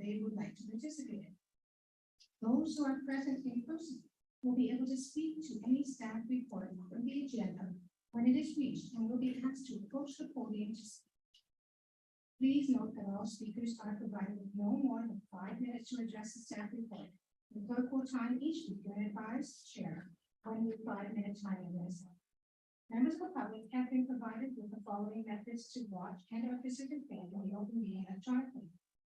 they would like to participate in. Those who are present in person will be able to speak to any staff report on the agenda when it is reached and will be asked to approach the podium to speak. Please note that all speakers are provided with no more than 5 minutes to address the staff report. The clerk will time each speaker and advise the chair when the 5-minute time is up. Members of the public have been provided with the following methods to watch and or participate in the open meeting electronically.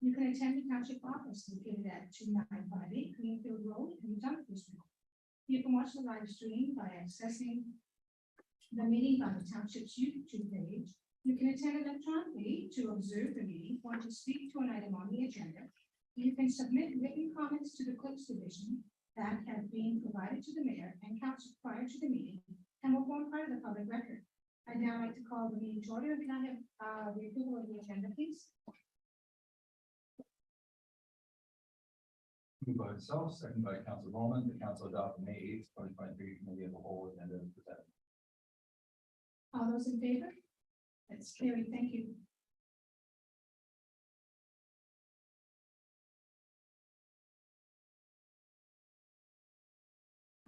You can attend the township office located at 2958 Greenfield Road in Dumfries. You can watch the live stream by accessing the meeting on the township's YouTube page. You can attend electronically to observe the meeting or to speak to an item on the agenda. You can submit written comments to the clerk's division that have been provided to the mayor and council prior to the meeting and will form part of the public record. I'd now like to call the meeting to order. Can I have the approval of the agenda, please? Moved by itself, second by Council Bowman. The council adopted May 8th, 2023 committee of the whole agenda as presented. All those in favor? That's carried. Thank you.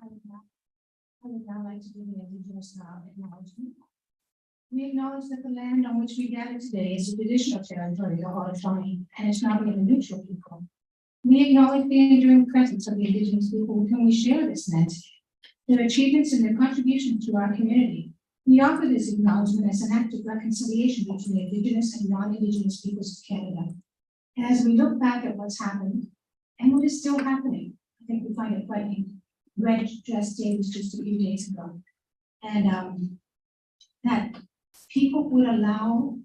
I would now like to do the Indigenous acknowledgement. We acknowledge that the land on which we gather today is a traditional territory of our Haudenosaunee and is not even neutral people. We acknowledge the enduring presence of the Indigenous people with whom we share this land, their achievements and their contributions to our community. We offer this acknowledgement as an act of reconciliation between Indigenous and non-Indigenous peoples of Canada. And as we look back at what's happened and what is still happening, I think we find it frightening. Red Dress Day was just a few days ago, and that people would allow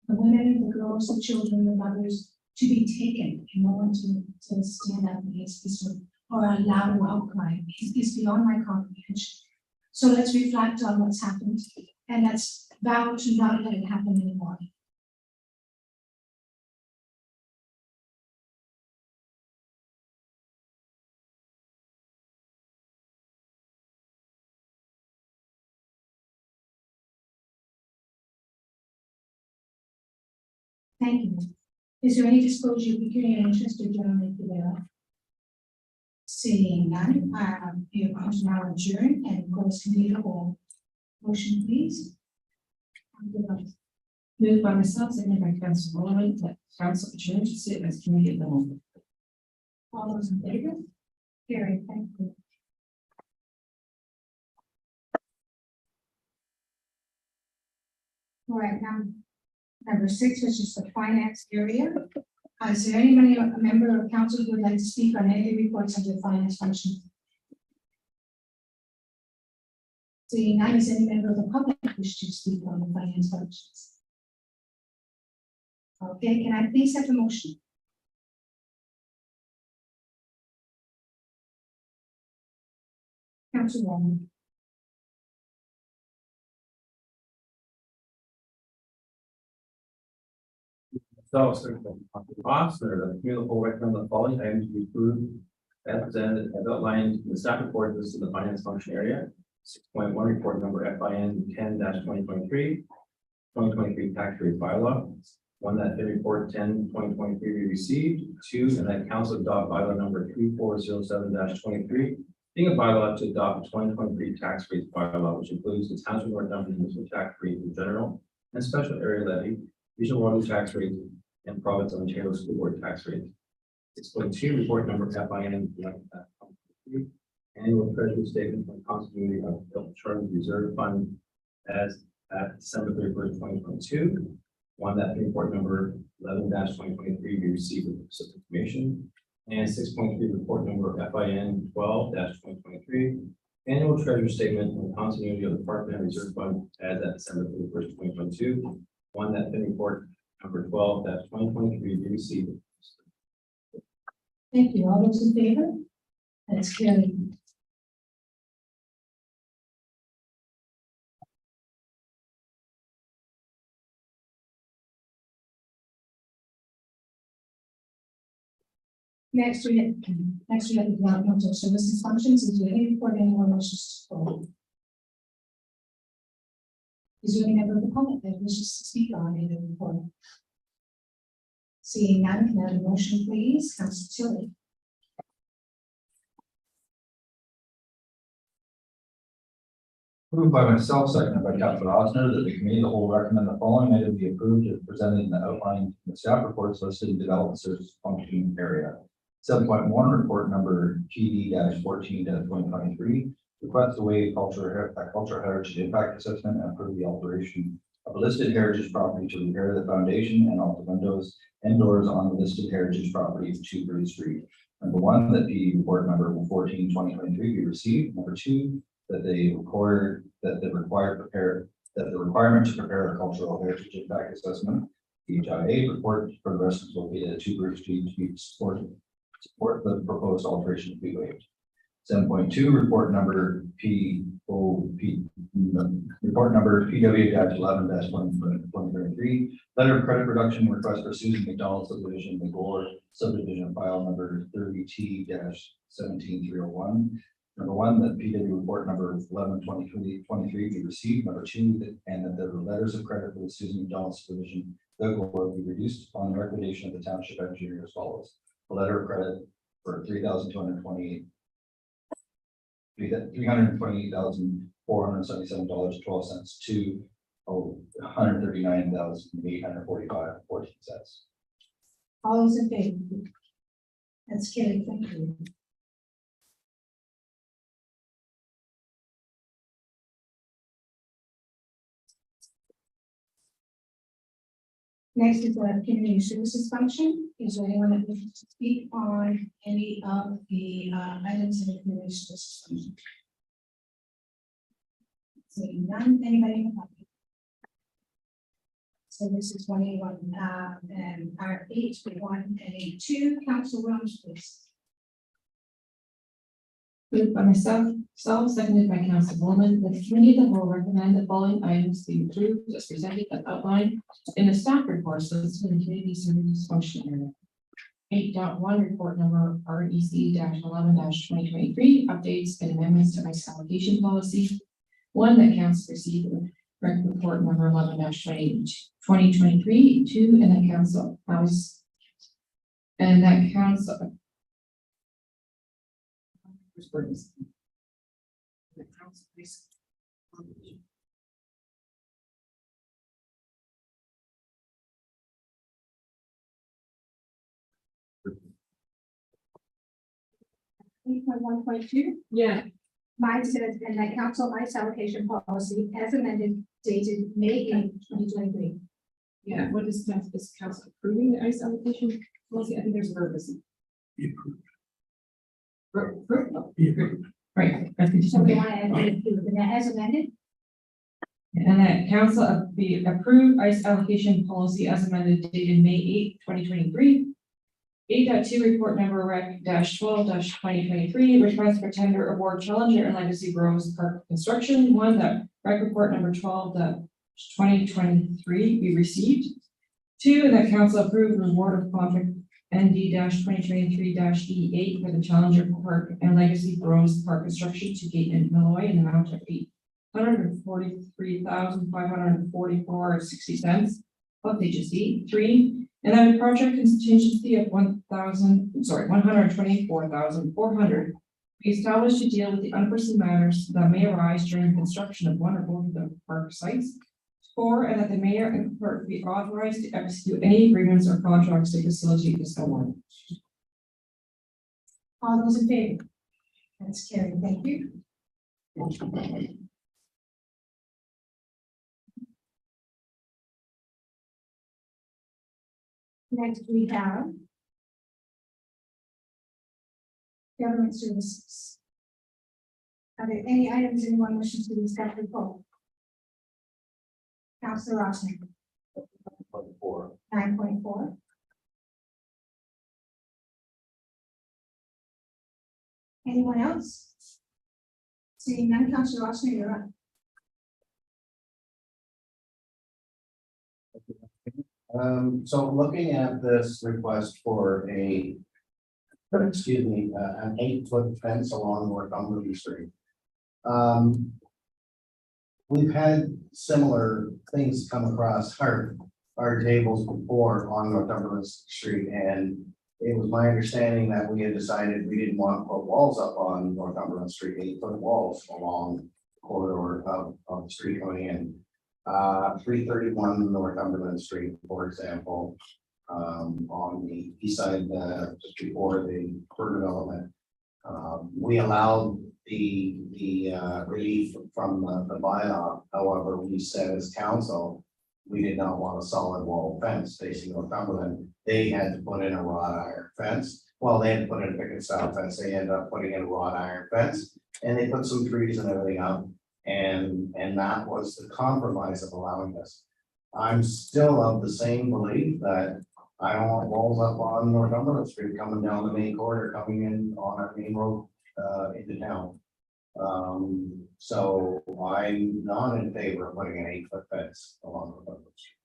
the women, the girls, the children, the mothers to be taken in order to stand up against this or allow an outcry is beyond my comprehension. So let's reflect on what's happened, and let's vow to not let it happen anymore. Thank you. Is there any disclosure of pecuniary interest or general thereof? Seeing none, the account is now adjourned and close committee of whole. Motion, please. Moved by myself, seconded by Council Bowman, that council adjourn to sit as committee of the whole. All those in favor? Carried. Thank you. All right, now number 6, which is the finance area. Is there anybody, a member of council who would like to speak on any of the reports under finance function? Seeing none, is any member of the public wish to speak on the finance functions? Okay, can I please have a motion? Councilwoman. So, officer, the committee will recommend the following items to be approved as presented, as outlined in the staff report listed in the finance function area. 6.1 report number FIN 10-2023, 2023 tax rate bylaw. 1, that the report 10-2023 be received. 2, and that council adopt bylaw number 3407-23, being a bylaw to adopt 2023 tax rates bylaw, which includes the township of North Dunford municipal tax rate in general and special area levy, regional royalty tax rate, and province of Ontario school board tax rate. 6.2 report number FIN annual treasury statement for continuity of the Charter Reserve Fund as at December 31st, 2022. 1, that report number 11-2023 be received with specific information. And 6.3 report number FIN 12-2023 annual treasury statement on continuity of the Parkland Reserve Fund as at December 31st, 2022. 1, that report number 12-2023 be received. Thank you. All those in favor? That's carried. Next, we have the developmental services functions. Is there any report anyone wishes to hold? Is there any member of the public that wishes to speak on any of the report? Seeing none, can I have a motion, please? Council Tilly. Moved by myself, seconded by Councilor Osner, that the committee of the whole recommend the following item be approved as presented in the outline in the staff reports listed in development service function area. 7.1, report number PD 14-2023, request to waive cultural heritage impact assessment and approve the alteration of a listed heritage property to repair the foundation and all the windows and doors on the listed heritage property of 2 Bruce Street. Number 1, that the report number 14-2023 be received. Number 2, that the requirement to prepare a cultural heritage impact assessment, HIA report for the residents located at 2 Bruce Street to be support the proposed alteration to be waived. 7.2, report number PW-11-2023, letter of credit reduction request for Susan McDonald subdivision, the Gore subdivision file number 30T-17301. Number 1, that PW report number 11-2023 be received. Number 2, and that the letters of credit for the Susan McDonald subdivision, the Gore, be reduced upon the recommendation of the township engineer as follows. A letter of credit for $328,477.12 to $139,845.14. All those in favor? That's carried. Thank you. Next is the community services function. Is there anyone that wishes to speak on any of the items in the community services function? Seeing none, anybody in the public? So this is 1A1 and our 8A1 and 8A2. Council Williams, please. Moved by myself, seconded by Council Bowman, that the committee of the whole recommend the following items be approved as presented and outlined in the staff reports listed in the community services function area. 8.1, report number REC-11-2023, updates and amendments to ICE allocation policy. 1, that council received record report number 11-2023, 2, and that council house and that council. The council please. 8.1.2. Yeah, Mine says, and that council ICE allocation policy as amended dated May 8th, 2023. yeah. What is that? Is council approving the ICE allocation policy? I think there's a verb missing. Right. That's good. So we want to add that as amended. And that council be approved ICE allocation policy as amended dated May 8th, 2023. 8.2, report number REC-12-2023, request for tender award Challenger and Legacy Rose Park construction. 1, that REC report number 12-2023 be received. 2, that council approve the award of contract ND-2023-E8 for the Challenger Park and Legacy Rose Park construction to Gate and Malloy in the amount of $843,544.60 of HSD. 3, and then a project contingency of $124,400 be established to deal with the unforeseen matters that may arise during construction of one or both of the park sites. 4, and that the mayor and clerk be authorized to execute any agreements or contracts to facilitate this award. All those in favor? That's carried. Thank you. Next, we have government services. Are there any items anyone wishes to discuss before? Councilor Rossman. 9.4. Anyone else? Seeing none, Councilor Rossman, you're up. So looking at this request for an 8-foot fence along Northumberland Street. We've had similar things come across our our tables before on Northumberland Street, and it was my understanding that we had decided we didn't want to put walls up on Northumberland Street, 8-foot walls along the corridor of the street coming in. 331 Northumberland Street, for example, on the east side, just before the fur development. We allowed the relief from the bylaw. However, we said as council, we did not want a solid wall fence facing Northumberland. They had to put in a wrought iron fence. Well, they had to put in a picket style fence. They ended up putting in a wrought iron fence, and they put some trees and everything up. And that was the compromise of allowing this. I'm still of the same belief that I don't want walls up on Northumberland Street coming down the main corridor, coming in on our main road into town. So I'm not in favor of putting an 8-foot fence along Northumberland Street,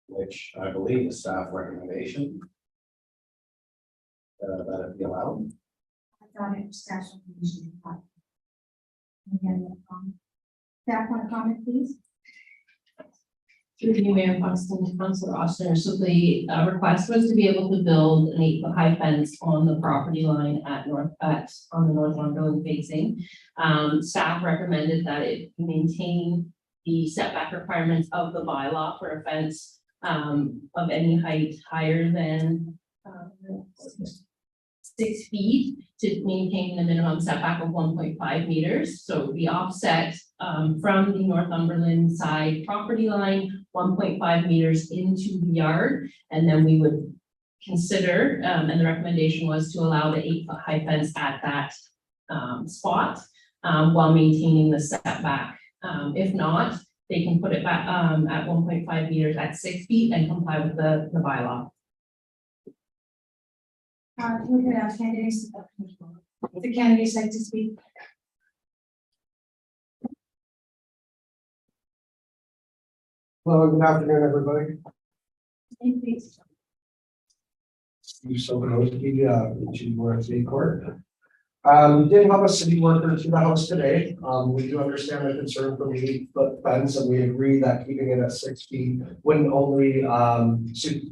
which I believe is staff recommendation. That it be allowed. I thought it was staff recommendation. Again, staff want to comment, please? Through the Mayor Buxton to Councilor Oster. So the request was to be able to build an 8-foot high fence on the property line on the North Northumberland facing. Staff recommended that it maintain the setback requirements of the bylaw for a fence of any height higher than 6 feet to maintain the minimum setback of 1.5 meters. So the offset from the Northumberland side property line, 1.5 meters into the yard. And then we would consider, and the recommendation was to allow the 8-foot high fence at that spot while maintaining the setback. If not, they can put it back at 1.5 meters at 6 feet and comply with the bylaw. We're gonna have candidates. The candidates like to speak. Hello, good afternoon, everybody. Please. Steve Sobanowski, Chief Warren City Court. We did have a city worker to the house today. We do understand the concern for the 8-foot fence, and we agree that keeping it at 6 feet wouldn't only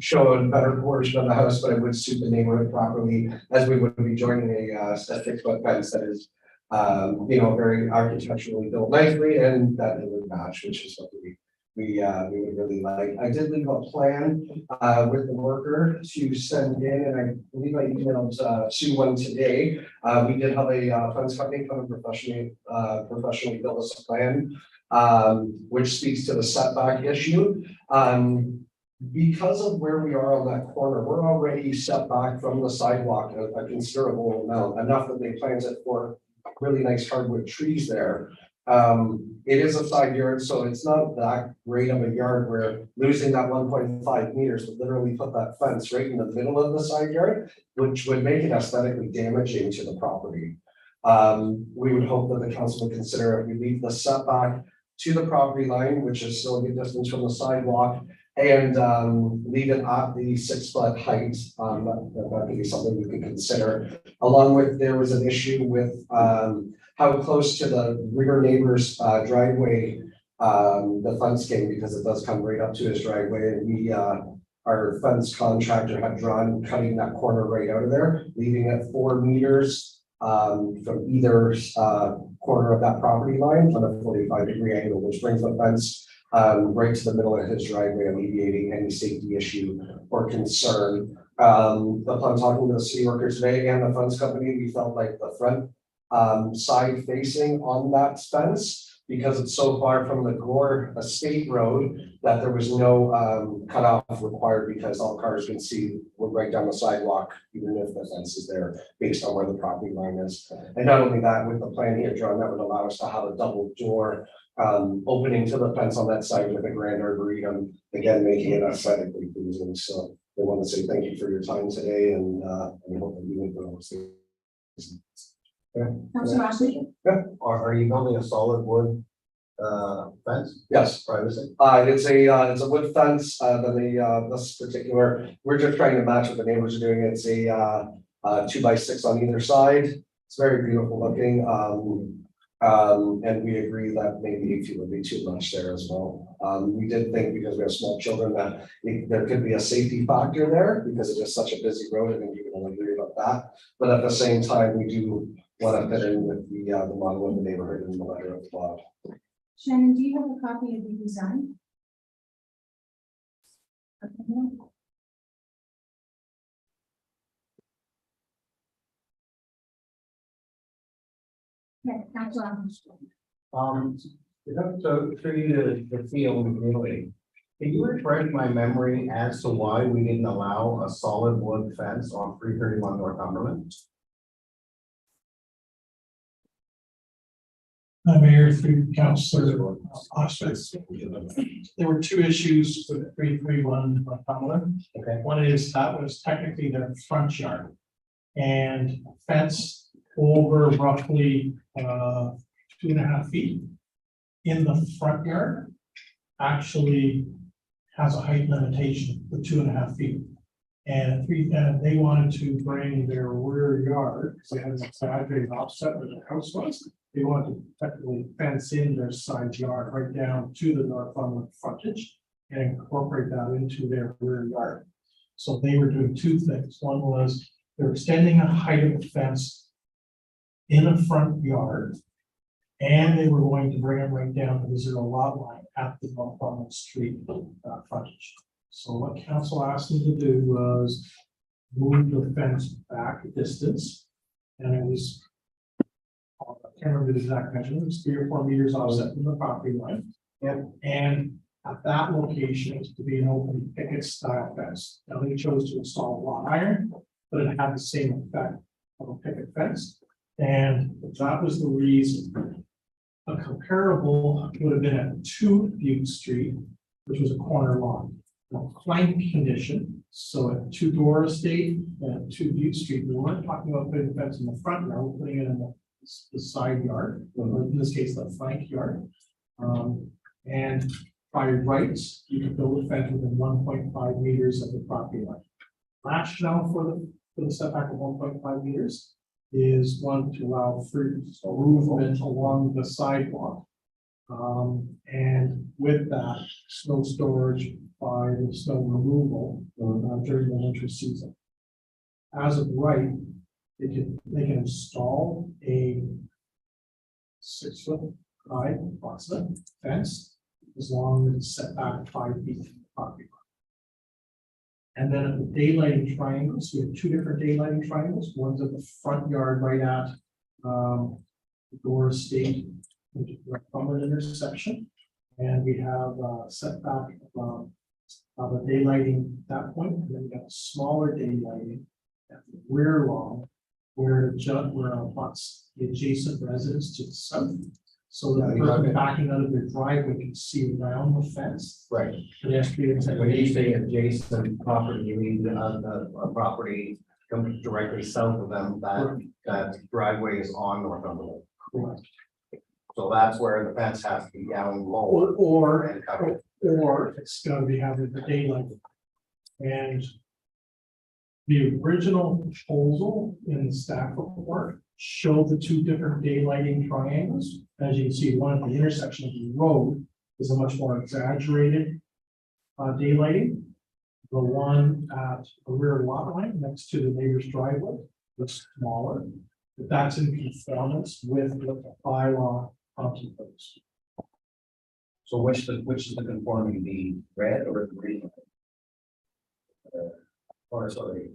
show a better portion of the house, but it would suit the neighborhood properly, as we would be joining a 6-foot fence that is, very architecturally built nicely, and that it would match, which is what we would really like. I did leave a plan with the worker to send in, and I believe I emailed Sue one today. We did have a fence company come and professionally build us a plan, which speaks to the setback issue. Because of where we are on that corner, we're already set back from the sidewalk a considerable amount, enough that they planted for really nice hardwood trees there. It is a side yard, so it's not that great of a yard where losing that 1.5 meters would literally put that fence right in the middle of the side yard, which would make it aesthetically damaging to the property. We would hope that the council would consider if we leave the setback to the property line, which is still a good distance from the sidewalk, and leave it at the 6-foot height. That could be something we could consider. Along with, there was an issue with how close to the rear neighbor's driveway the fence came, because it does come right up to his driveway, and we our fence contractor had drawn cutting that corner right out of there, leaving it 4 meters from either corner of that property line on a 45-degree angle, which brings the fence right to the middle of his driveway, alleviating any safety issue or concern. Upon talking to the city worker today and the fence company, we felt like the front side facing on that fence, because it's so far from the Gore Estate Road, that there was no cutoff required, because all cars can see right down the sidewalk, even if the fence is there, based on where the property line is. And not only that, with the plan here drawn, that would allow us to have a double door opening to the fence on that side with a grand arboretum, again, making it aesthetically pleasing. So I want to say thank you for your time today, and we hope that you make the Councilor Ashley? Are you building a solid wood fence? Yes. Privacy? It's a wood fence, this particular, we're just trying to match what the neighbors are doing. It's a 2x6 on either side. It's very beautiful looking. And we agree that maybe 8 feet would be too much there as well. We did think because we have small children that there could be a safety factor there because it is such a busy road. I think you can all agree about that. But at the same time, we do want to fit in with the model of the neighborhood and the letter of law. Shannon, do you have a copy of the design? Okay. Yeah, Council Armstrong. So for you to feel really, can you refresh my memory as to why we didn't allow a solid wood fence on 331 Northumberland? Mayor, through Councilor Osmond. There were two issues with 331 Northumberland. Okay. One is that was technically their front yard. And fence over roughly 2.5 feet in the front yard actually has a height limitation for 2.5 feet. And they wanted to bring their rear yard, because they had an exaggerated offset where the house was. They wanted to technically fence in their side yard right down to the Northumberland frontage and incorporate that into their rear yard. So they were doing two things. One was they're extending a height of the fence in a front yard. And they were going to bring it right down to the 0 lot line at the Northumberland Street frontage. So what council asked them to do was move the fence back a distance. And it was, I can't remember the exact measurement, it was 3 or 4 meters offset from the property line. Yep. And at that location, it was to be an open picket style fence. Now they chose to install wrought iron, but it had the same effect of a picket fence. And that was the reason. A comparable would have been at 2 Butte Street, which was a corner lot. A flank condition, so at 2 Door Estate and 2 Butte Street, we weren't talking about putting the fence in the front yard, we're putting it in the side yard, or in this case, the flank yard. And by rights, you can build a fence within 1.5 meters of the property line. Rationale for the setback of 1.5 meters is one to allow free movement along the sidewalk. And with that, snow storage by the snow removal during the winter season. As of right, they can install a 6-foot high approximate fence as long as it's set back 5 feet from the property line. And then at the daylighting triangles, we have 2 different daylighting triangles. One's at the front yard right at the Door Estate Northumberland intersection. And we have setback of a daylighting at that point, and then we got a smaller daylighting at the rear lawn where abuts the adjacent residence to the south. So that the person backing out of their driveway can see around the fence. Right. Pedestrians. When you say adjacent property, you mean the property comes directly south of them, that driveway is on Northumberland. Correct. So that's where the fence has to be down lower Or and covered. it's gonna be having the daylight. And the original proposal in the staff report showed the 2 different daylighting triangles. As you can see, one at the intersection of the road is a much more exaggerated daylighting. The one at the rear lot line next to the neighbor's driveway was smaller, but that's in conformance with what the bylaw contemplates. So which is the conforming, the red or the green? Or sorry.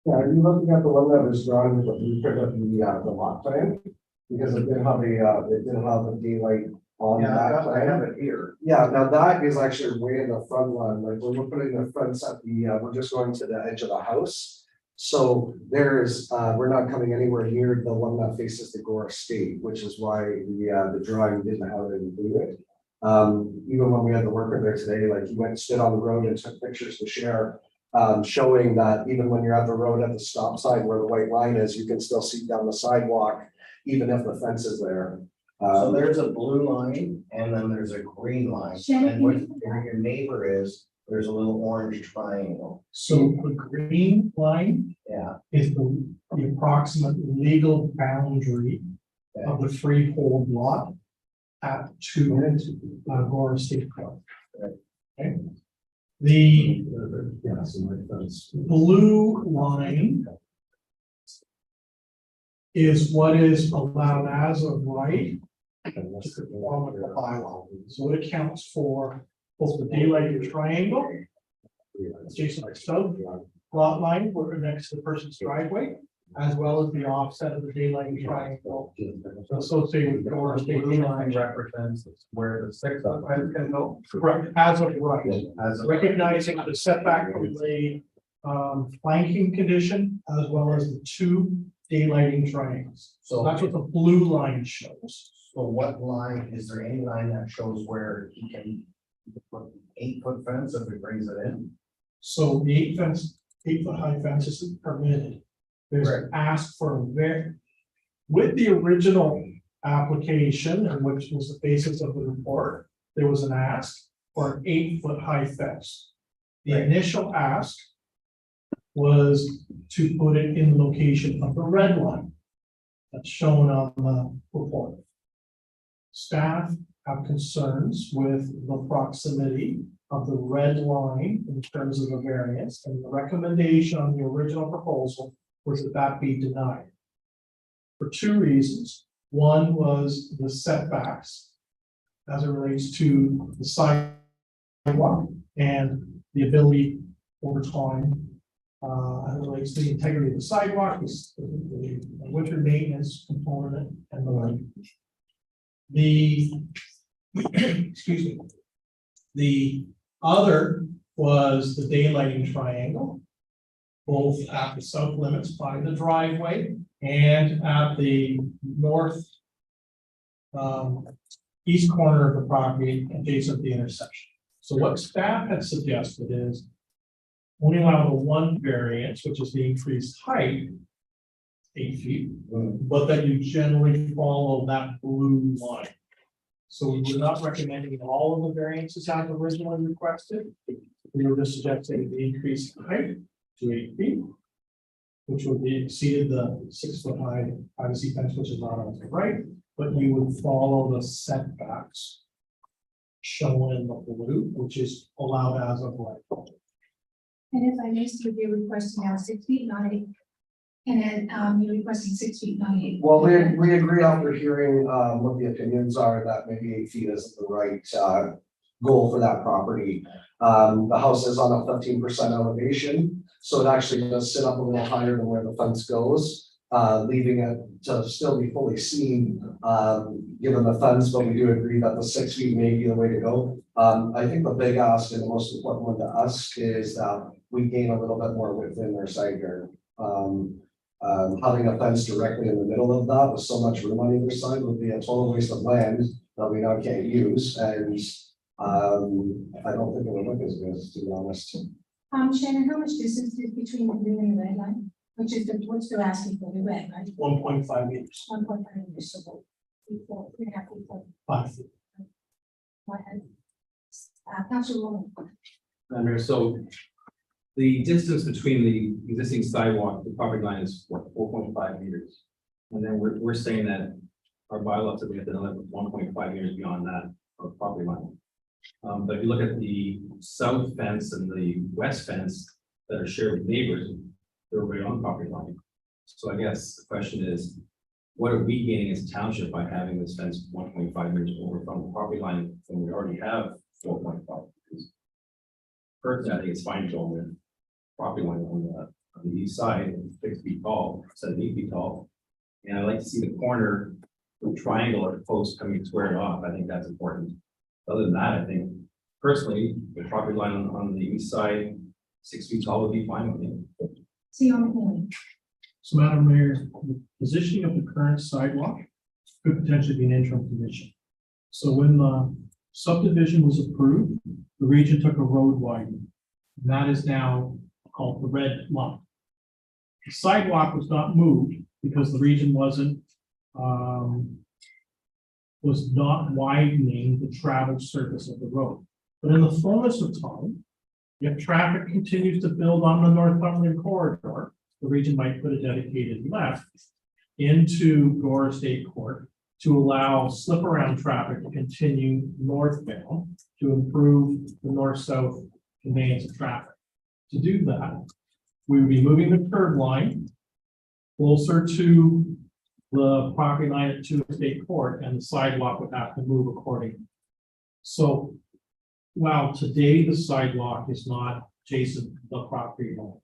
Yeah, are you looking at the one that was drawn with the blueprint of the lot plan? Because it didn't have the daylight on that I have plan. it here. Yeah, now that is actually way in the front line, like when we're putting the fence at we're just going to the edge of the house. So there's, we're not coming anywhere near the one that faces the Gore Estate, which is why the drawing didn't have it included. Even when we had the worker there today, like he went, stood on the road and took pictures to share. Showing that even when you're at the road at the stop sign where the white line is, you can still see down the sidewalk, even if the fence is there. So there's a blue line and then there's a green line. Shannon, And what your neighbor is There's a little orange triangle. So the green line Yeah, is the approximate legal boundary of the freehold lot at two Agora State Park. Okay. The blue line is what is allowed as of right to conform with the bylaw. So it accounts for both the daylight triangle, adjacent to south lot line, where next to the person's driveway, as well as the offset of the daylight triangle associated with Agora State Blue Park. line represents where the six of I can go. Correct, as of right. as a Recognizing the setback from the flanking condition as well as the two daylighting triangles. So that's what the blue line shows. so what line, is there any line that shows where he can put 8-foot fence if he brings it in? So the 8 foot high fence is permitted. There's an ask for a with the original application, and which was the basis of the report, there was an ask for an 8 foot high fence. The Right. initial ask was to put it in the location of the red line that's shown on the report. Staff have concerns with the proximity of the red line in terms of the variance, and the recommendation on the original proposal was that that be denied. For two reasons. One was the setbacks as it relates to the sidewalk and the ability over time, as it relates to the integrity of the sidewalk, the winter maintenance component and the like. The, excuse me. The other was the daylighting triangle, both at the south limits by the driveway and at the north east corner of the property adjacent to the intersection. So what staff had suggested is only allow the one variance, which is the increased height, 8 feet, but that you generally follow that blue line. So we were not recommending all of the variances as originally requested. We were just suggesting the increased height to 8 feet, which would be exceeded the 6 foot high privacy fence, which is not on the right, but you would follow the setbacks shown in the blue, which is allowed as of right. And if I may, so you're requesting now 6 feet, not 8. And then you're requesting 6 feet, not 8. Well, we agree after hearing what the opinions are that maybe 8 feet isn't the right goal for that property. The house is on a 15% elevation, so it actually does sit up a little higher than where the fence goes, leaving it to still be fully seen given the fence, but we do agree that the 6 feet may be the way to go. I think the big ask and the most important one to us is that we gain a little bit more within their side yard. Having a fence directly in the middle of that with so much room on either side would be a total waste of land that we now can't use, and I don't think it would look as good, to be honest. Shannon, how much distance is between the blue and the red line? Which is what's they're asking for, the red, right? 1.5 meters, 1.5 meters, so 3.5 feet. 5 feet. Go ahead. Councilor Roman. Mayor, so the distance between the existing sidewalk, the property line is what, 4.5 meters? And then we're saying that our bylaws that we have to deliver 1.5 meters beyond that of property line. But if you look at the south fence and the west fence that are shared with neighbors, they're right on property line. So I guess the question is, what are we gaining as a township by having this fence 1.5 meters over from the property line when we already have 4.5 meters? Personally, I think it's fine to go with property line on the east side, 6 feet tall, 7, 8 feet tall. And I'd like to see the corner, the triangle or post coming squared off. I think that's important. Other than that, I think personally, the property line on the east side, 6 feet tall would be fine with me. See on the point. So Madam Mayor, the positioning of the current sidewalk could potentially be an interim condition. So when the subdivision was approved, the region took a road widening. And that is now called the red line. The sidewalk was not moved because the region was not widening the travel surface of the road. But in the fullness of time, If traffic continues to build on the Northumberland corridor, the region might put a dedicated left into Gore Estate Court to allow slip around traffic to continue northbound to improve the north-south conveyance of traffic. To do that, we would be moving the curb line closer to the property line at 2 Estate Court, and the sidewalk would have to move accordingly. So while today the sidewalk is not adjacent to the property line,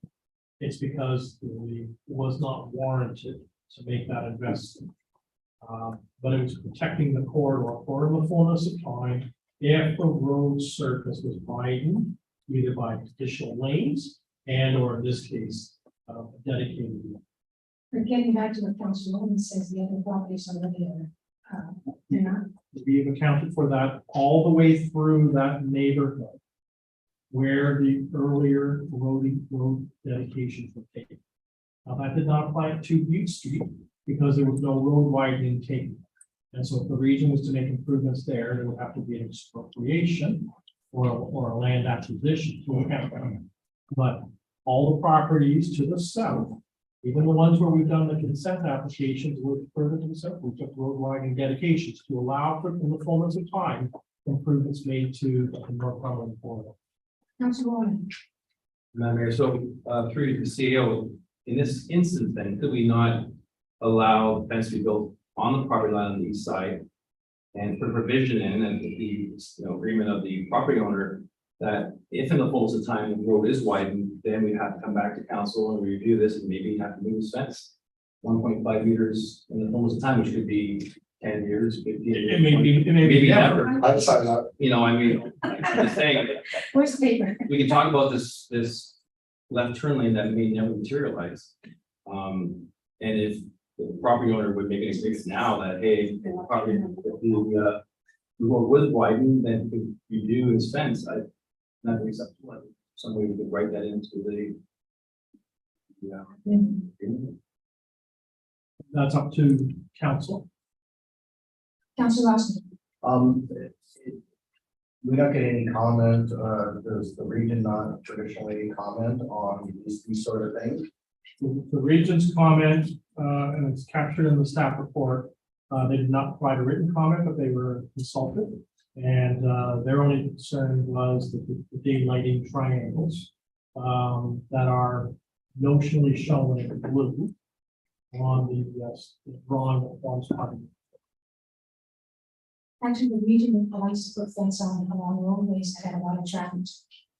it's because it was not warranted to make that investment. But it was protecting the corridor for the fullness of time if the road surface was widened, either by additional lanes and or in this case, dedicated. But getting back to what Councilwoman says, the other properties are already they're not. We have accounted for that all the way through that neighborhood where the earlier road dedications were taken. Now, that did not apply to Butte Street because there was no road widening taken. And so if the region was to make improvements there would have to be an expropriation or a land acquisition to account for it. But all the properties to the south, even the ones where we've done the consent applications, were further to the south, we took road widening dedications to allow for, in the fullness of time, improvements made to the Northumberland corridor. Councilwoman, Madam Mayor, so through the CEO, in this instance, then, could we not allow the fence to be built on the property line on the east side? And put a provision in and the agreement of the property owner that if in the fullness of time the road is widened, then we have to come back to council and review this and maybe have to move this fence 1.5 meters in the fullness of time, which could be 10 years, 15 years. It may be, Maybe never. I'd sign up. You know, I mean, I'm just saying, where's the paper? we can talk about this left turn lane that may never materialize. And if the property owner would make an agreement now that, hey, the property, if the road was widened, then could you do this fence? Not acceptable. Somebody would write that into the. that's up to council. Council Lawson, We don't get any comment, does the region not traditionally comment on these sort of things? The region's comment, and it's captured in the staff report, they did not provide a written comment, but they were consulted. And their only concern was that the daylighting triangles that are notionally shown in blue on the drawing that forms part of it. actually, the region likes to put fence on along roadways that have a lot of traffic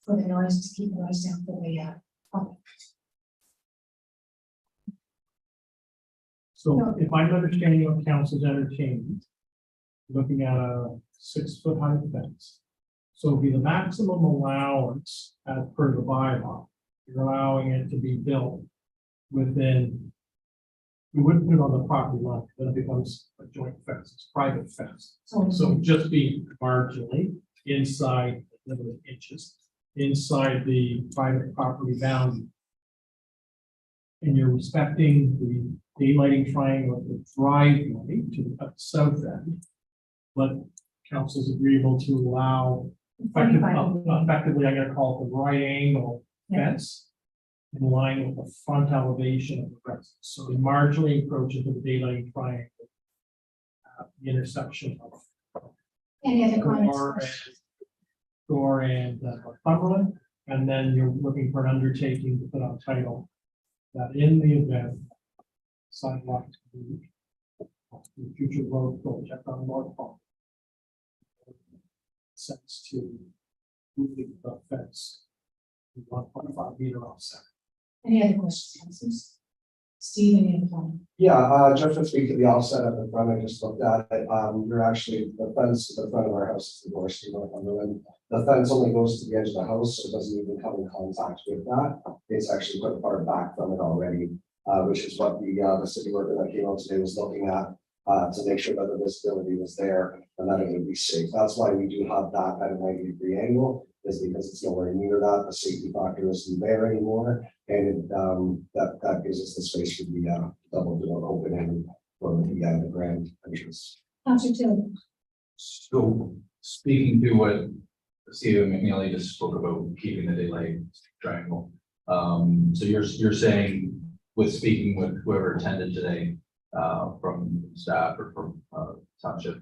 for the noise, to keep the noise down for the public. So if I'm understanding what council's entertaining, looking at a 6-foot high fence. So it'd be the maximum allowance as per the bylaw. You're allowing it to be built within. You wouldn't put it on the property line, then it becomes a joint fence, it's private fence. So it'd just be marginally inside, limited inches, inside the private property boundary. And you're respecting the daylighting triangle of the driveway to the south end. But council's agreeable to allow effectively, I'm gonna call it the right angle fence. In line with the front elevation of the residence, so we marginally encroach into the daylighting triangle. The intersection of Any other comments? Gore and Northumberland, and then you're looking for an undertaking to put on title. That in the event sidewalk is moved, the future road project on North Park. Sense to moving the fence. 1.5 meter offset. Any other questions, councilors? Steve, any other comment? Yeah, just to speak to the offset at the front, I just looked at it, you're actually, the fence at the front of our house is the Gore Street Northumberland. The fence only goes to the edge of the house, so it doesn't even come in contact with that. It's actually quite far back from it already, which is what the city worker that came out today was looking at, to make sure that the visibility was there and that it would be safe. That's why we do have that at a 90-degree angle, is because it's nowhere near that, the safety factor isn't there anymore. And that gives us the space for the double door opening for the grand entrance. Councilor Taylor, So speaking to what CEO McNeely just spoke about keeping the daylight triangle. So you're saying with speaking with whoever attended today, from staff or from, township.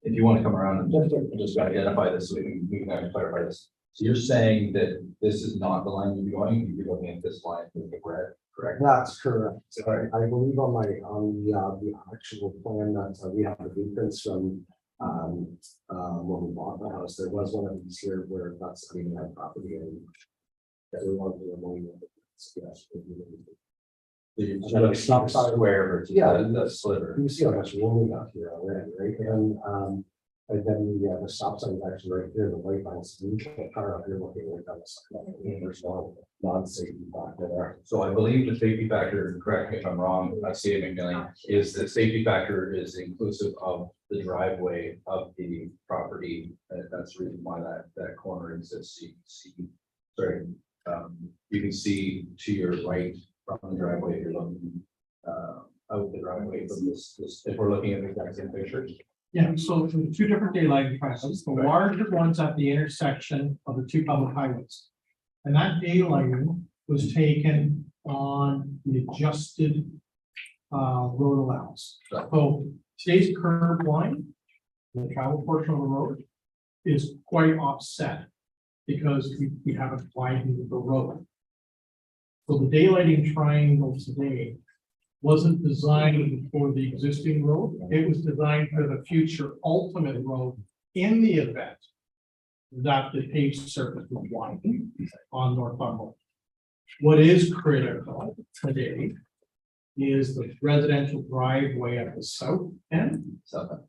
If you want to come around and just identify this, so we can actually clarify this. So you're saying that this is not the line you'd be going, you'd be looking at this line with the red, correct? That's correct. I believe on the actual plan that we have the blueprints from, when we bought the house, there was one of these here where that's, I mean, that property and that we wanted to remove it. So, yes, You're Stop sign. square versus Yeah. the sliver. you can see how much room we got here already, right? And then the stop sign is actually right here, the white line's the car up here looking right down the side. There's no non-safety factor there. So I believe the safety factor, correct me if I'm wrong, I see it McNeely, is the safety factor is inclusive of the driveway of the property. And that's the reason why that corner exists. You can see, sorry, you can see to your right from the driveway, if you're looking out the driveway from this, if we're looking at the exact same picture. Yeah, so the two different daylighting patterns, the larger ones at the intersection of the two public highways. And that daylighting was taken on the adjusted road allowance. So today's curb line, the travel portion of the road is quite offset because we haven't widened the road. So the daylighting triangle today wasn't designed for the existing road. It was designed for the future ultimate road in the event that the paved surface would widen on Northumberland. What is critical today is the residential driveway at the south end. So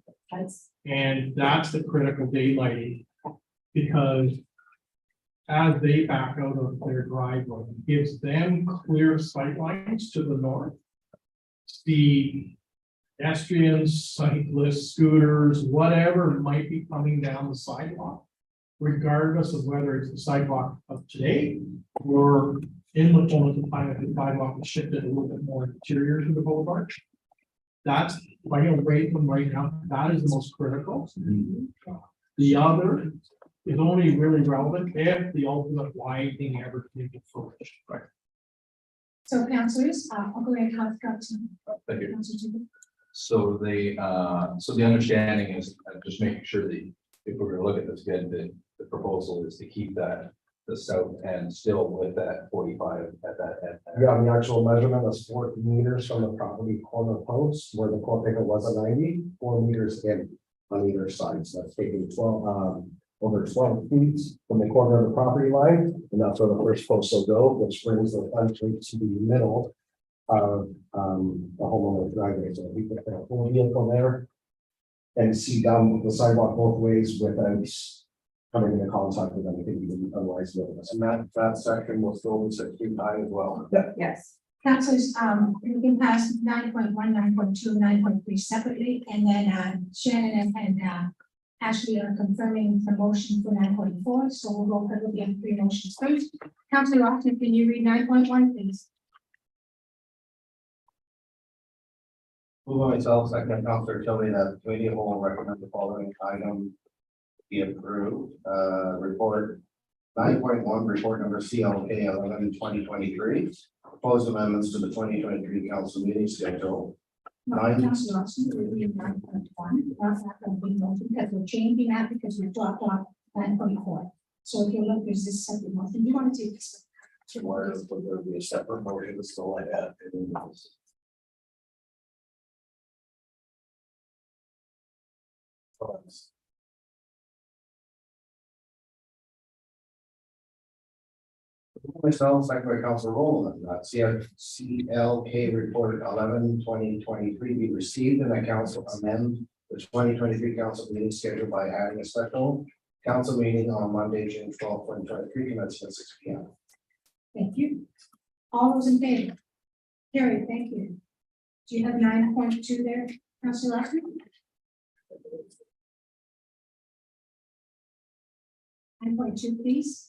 And that's the critical daylighting, because as they back out of their driveway, it gives them clear sight lines to the north. The pedestrians, cyclists, scooters, whatever might be coming down the sidewalk, regardless of whether it's the sidewalk of today or in the fullness of time, if the sidewalk is shifted a little bit more interior to the boulevard. That's right away from right now, that is the most critical. The other is only really relevant if the ultimate widening ever came to fruition. Right. So councillors, I'll go ahead and have Thank you. Councillor Dugan. So the understanding is, just making sure that if we're gonna look at this again, the proposal is to keep that the south end still with that 45 at that end. Yeah, the actual measurement is 40 meters from the property corner post where the core picket was a 90, 4 meters in on either side. So that's taking 12, over 12 feet from the corner of the property line. And that's where the first post will go, which brings the entry to the middle of the homeowner driveway. So we put that whole vehicle there and see down the sidewalk both ways without coming into contact with anything even otherwise. And that section will still be 6 feet high as well. Yes. Councillors, we can pass 9.1, 9.2, 9.3 separately, and then Shannon and Ashley are confirming the motion for 9.4, so we'll go through the three motions first. Councillor Austin, can you read 9.1, please? Move on myself, second Councillor Tilly, that the committee will recommend the following item be approved. Report 9.1, report number CLK 11/2023. Proposed amendments to the 2023 council meeting schedule. Councillor Austin, we're reading 9.1, that's not going to be motion, because we're changing that because we dropped off 9.4. So if you look, there's this second motion, you want to take this? Where would there be a separate motion to still like that? Myself, second by Councilor Rowland, CLK report 11/2023 be received and that council amend the 2023 council meeting scheduled by adding a special council meeting on Monday, June 12, 2023, commencing at 6 p.m. Thank you. All those in favor? Carrie, thank you. Do you have 9.2 there, Councillor Austin? 9.2, please.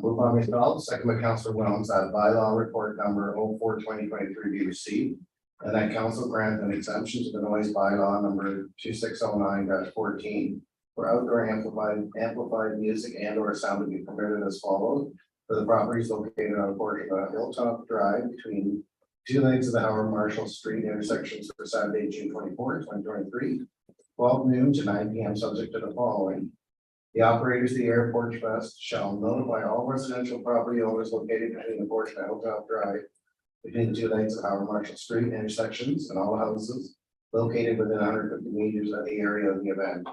Move by myself, second by Councilor Williams, that bylaw report number 04/2023 be received And that council grant an exemption to the noise bylaw number 2609-14 for outdoor amplified music and or sound to be permitted as follows. For the properties located on a portion of Hilltop Drive between two lanes of the Howard Marshall Street intersections for Saturday, June 24, 2023, 12 noon to 9 p.m. subject to the following. The operators of the Airport Fest shall notify all residential property owners located between the portion of Hilltop Drive between the two lanes of Howard Marshall Street intersections and all houses located within 150 meters of the area of the event.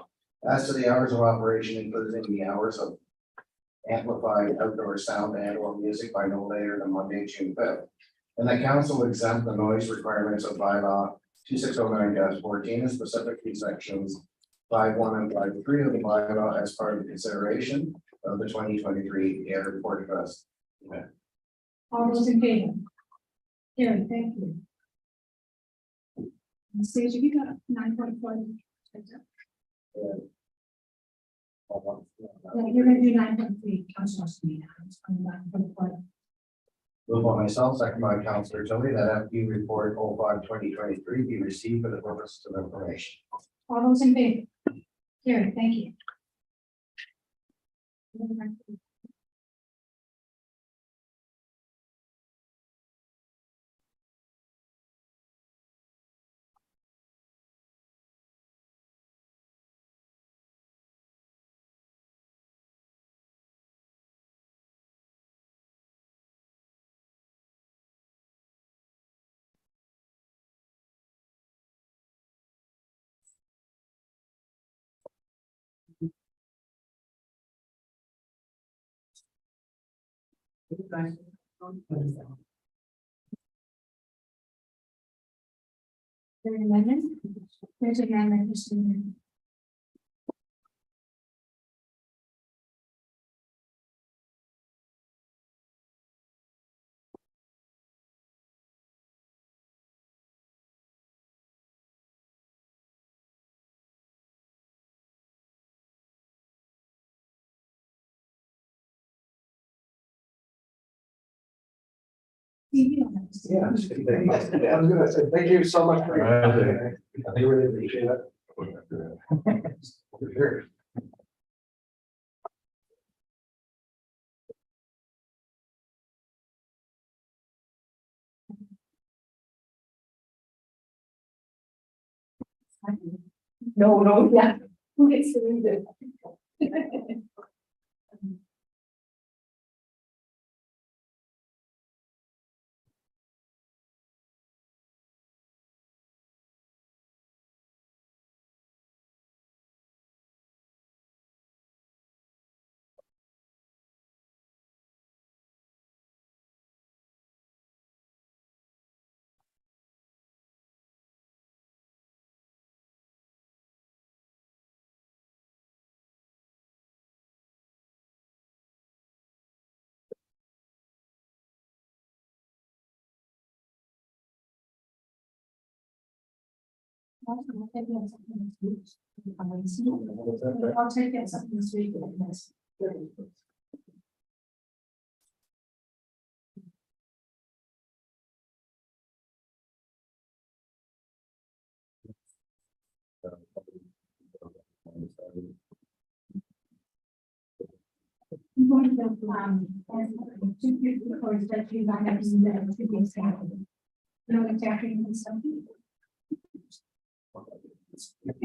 As to the hours of operation, including the hours of amplified outdoor sound and or music by no later than Monday, June 5th. And the council exempt the noise requirements of bylaw 2609-14 and specifically sections 5.1 and 5.3 of the bylaw as part of the consideration of the 2023 Airport Fest event. All those in favor? Carried, thank you. Stage, have you got 9.4? You're gonna do 9.3, Councilor Speed. On 9.4. Moved by myself, second by Councillor Tony, that FD report 05-2023 be received for the purpose of information. All those in favor? Carried, thank you. There's an amendment. There's an amendment, Mr. Mayor. You don't have to say Yeah, it. I was gonna say, thank you so much for your All right. time. I really appreciate it. For sure. No, yeah. Who gets to read it? I'll take it something this week. I'll take it something this week. I'm going to go, and two people, of course, that you might have some that to be exactly. No, exactly, and stuff.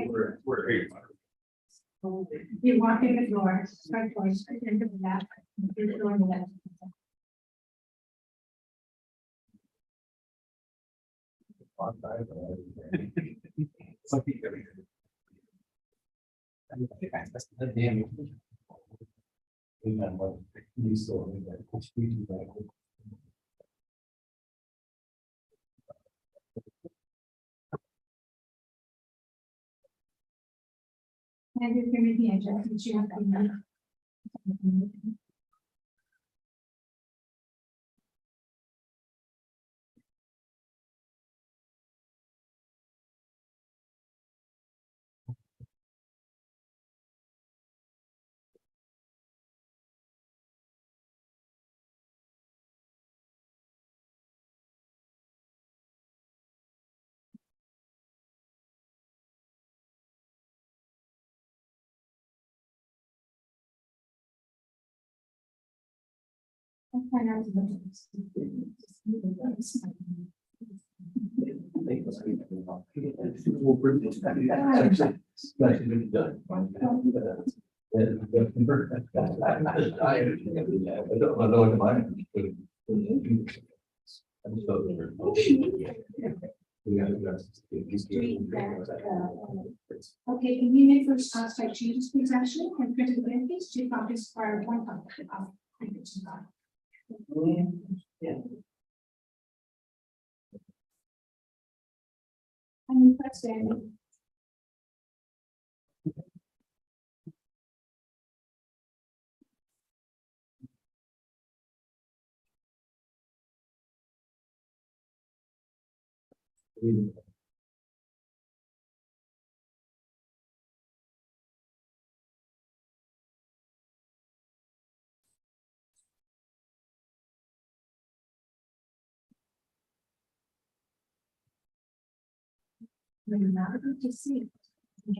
We're here. You walk in the door, start going straight into that. You're going to that. And you can read the adjustments you have to make. I'll find out the difference. Okay, can you make those site changes, please, actually, and print it again, please, 2 copies for 1 copy of previous copy. And requesting. Not good to see. We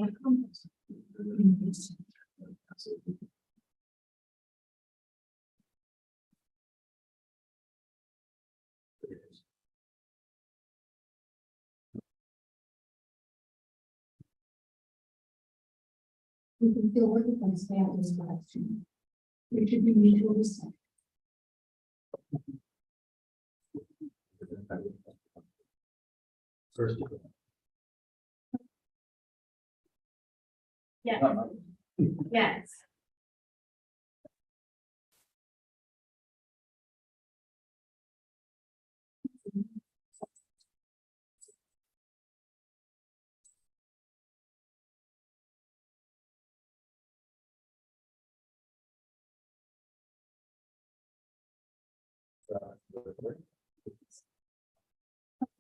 can deal with it and stay out this question. We should be mutual respect. First. Yeah. Yes.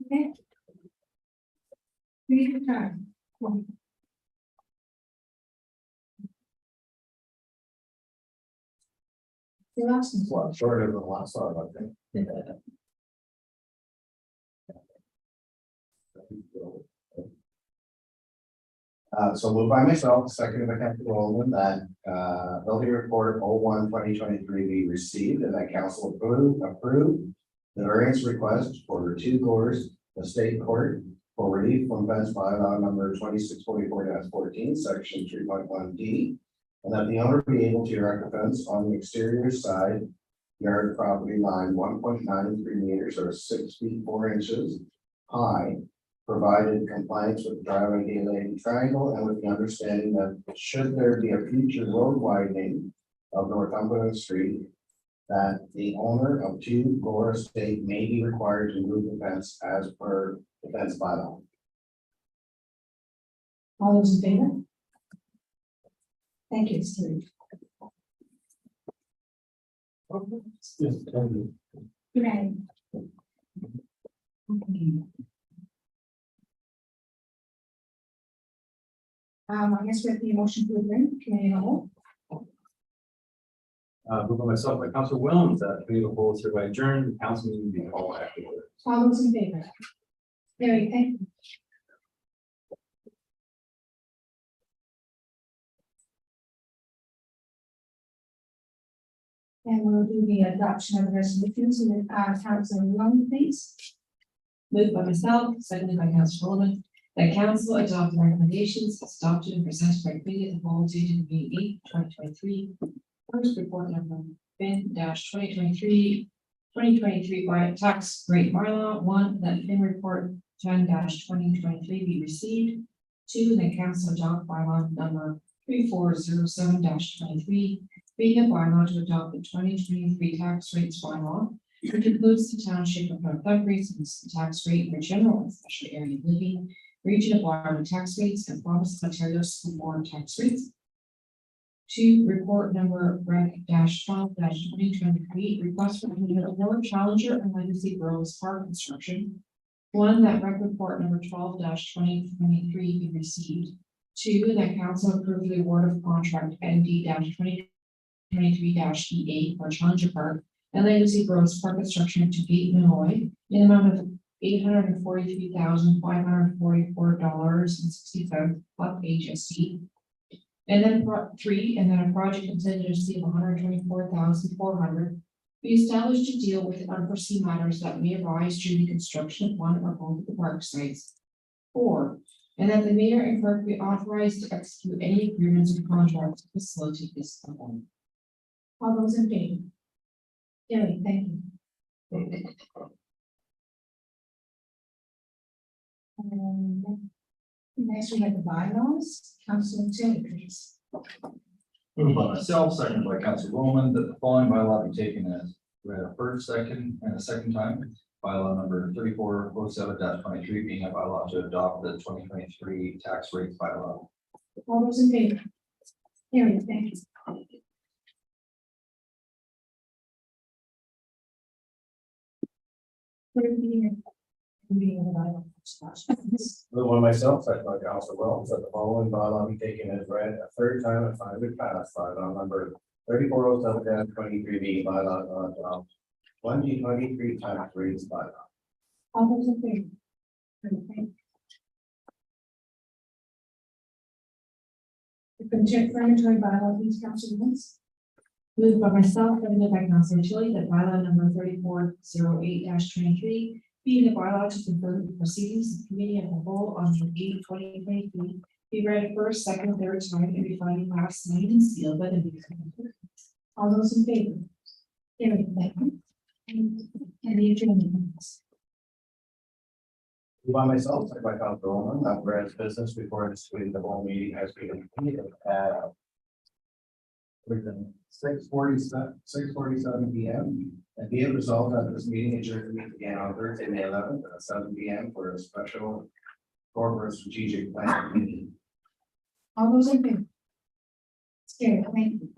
Okay. Read your turn. The last one. Well, short of the last one, I think. So moved by myself, seconded by Councilor Bowman, that, building report 01/2023 be received and that council approve the variance request for 2 Gores Estate Court for relief from fence bylaw number 2644-14, section 3.1D. And that the owner be able to erect a fence on the exterior side yard property line 1.93 meters or 6 feet 4 inches high, provided compliance with driveway daylighting triangle and with the understanding that should there be a future road widening of Northumberland Street, that the owner of 2 Gore Estate may be required to move the fence as per the fence bylaw. All those in favor? Thank you, Steve. Good night. I guess we have the motion to adjourn, committee of the whole. Moved by myself by Councilor Williams, that committee of the whole is hereby adjourned, the council meeting will be called afterwards. All those in favor? Very, thank you. And we'll do the adoption of the resolutions in Councilor Young, please. Moved by myself, seconded by Councilor Bowman, that council adopt the recommendations adopted and presented by committee of the whole dated May 8, 2023. First report number FIN-2023 by tax rate bylaw. 1, that FIN report 10-2023 be received. 2, that council adopt bylaw number 3407-23, being a bylaw to adopt the 2023 tax rates bylaw, which includes the township of Northumberland and the tax rate for general and special area living, region of Wyoming tax rates, and province of Ontario school board tax rates. 2, report number REC-12-2023, request for the Challenger and Legacy Girls Park construction. 1, that rec report number 12-2023 be received. 2, that council approve the award of contract ND-2023-EA for Challenger Park and Legacy Girls Park construction to Gate, Illinois, in the amount of $843,544.60 plus HST. And then 3, and then a project contingency of $124,400 be established to deal with unforeseen matters that may arise during the construction of one or both of the park sites. 4, and that the mayor and clerk be authorized to execute any agreements or contracts to facilitate this appointment. All those in favor? Carried, thank you. Next, we have the bylaws. Council Taylor, please. Moved by myself, seconded by Council Bowman, that the following bylaw be taken as read a first, second, and a second time. Bylaw number 3407-23 being a bylaw to adopt the 2023 tax rates bylaw. All those in favor? Carried, thank you. Third reading of the bylaws. Moved by myself, second by Council Wells, that the following bylaw be taken as read a third time and finally passed. Bylaw number 3407-23 being bylaw to adopt 2023 tax rates bylaw. All those in favor? Carried, thank you. The confirmatory bylaw, please, Council Williams. Moved by myself, seconded by Councilor Chili, that bylaw number 3408-23 being the bylaw to confirm the proceedings of the committee of the whole on June 8, 2023, be read first, second, third time, and be finally passed, signed, and sealed by the mayor. All those in favor? Carried, thank you. And the adjournment. Minutes. Moved by myself, second by Council Bowman, that whereas business before this week, the whole meeting has been completed at 6:47 P.M. And be it resolved that this meeting adjourned to meet again on Thursday, May 11th at 7 P.M. for a special corporate strategic plan meeting. All those in favor? Carried, thank you.